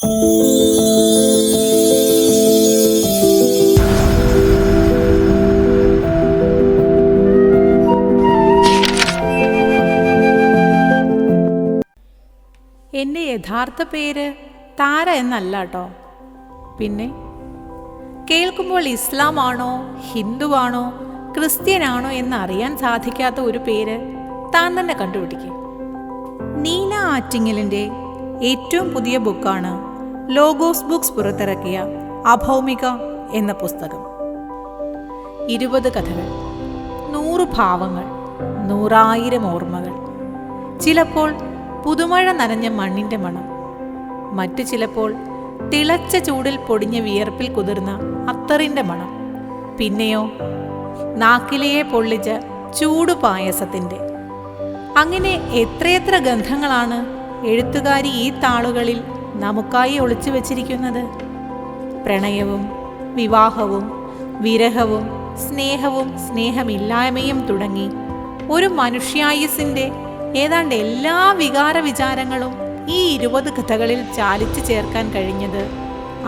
എൻ്റെ യഥാർത്ഥ പേര് താര എന്നല്ല കേട്ടോ. പിന്നെ കേൾക്കുമ്പോൾ ഇസ്ലാമാണോ ഹിന്ദുവാണോ ക്രിസ്ത്യനാണോ എന്നറിയാൻ സാധിക്കാത്ത ഒരു പേര് താൻ തന്നെ കണ്ടുപിടിക്കും. നീന ആറ്റിങ്ങലിൻ്റെ ഏറ്റവും പുതിയ ബുക്കാണ് ലോഗോസ് ബുക്സ് പുറത്തിറക്കിയ അഭൗമിക എന്ന പുസ്തകം. 20 കഥകൾ, 100 ഭാവങ്ങൾ, 100,000 ഓർമ്മകൾ. ചിലപ്പോൾ പുതുമഴ നനഞ്ഞ മണ്ണിൻ്റെ മണം, മറ്റു ചിലപ്പോൾ തിളച്ച ചൂടിൽ പൊടിഞ്ഞ വിയർപ്പിൽ കുതിർന്ന അത്തറിൻ്റെ മണം, പിന്നെയോ നാക്കിലയെ പൊള്ളിച്ച ചൂടു പായസത്തിൻ്റെ. അങ്ങനെ എത്രയെത്ര ഗന്ധങ്ങളാണ് എഴുത്തുകാരി ഈ താളുകളിൽ നമുക്കായി ഒളിച്ചു വച്ചിരിക്കുന്നത്. പ്രണയവും വിവാഹവും വിരഹവും സ്നേഹവും സ്നേഹമില്ലായ്മയും തുടങ്ങി ഒരു മനുഷ്യായുസിൻ്റെ ഏതാണ്ട് എല്ലാ വികാര വിചാരങ്ങളും ഈ 20 കഥകളിൽ ചാലിച്ചു ചേർക്കാൻ കഴിഞ്ഞത്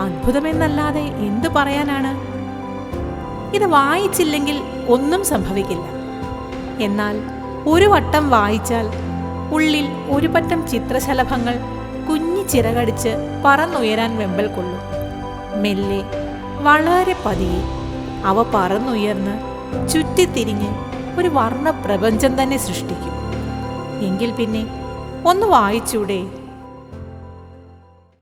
അത്ഭുതമെന്നല്ലാതെ എന്തു പറയാനാണ്. ഇത് വായിച്ചില്ലെങ്കിൽ ഒന്നും സംഭവിക്കില്ല. എന്നാൽ ഒരു വട്ടം വായിച്ചാൽ ഉള്ളിൽ ഒരു പറ്റം ചിത്രശലഭങ്ങൾ കുഞ്ഞി ചിറകടിച്ച് പറന്നുയരാൻ വെമ്പൽ കൊള്ളും. മെല്ലെ, വളരെ പതിയെ അവ പറന്നുയർന്ന് ചുറ്റിത്തിരിഞ്ഞ് ഒരു വർണ്ണ പ്രപഞ്ചം തന്നെ സൃഷ്ടിക്കും. എങ്കിൽ പിന്നെ ഒന്ന് വായിച്ചൂടെ?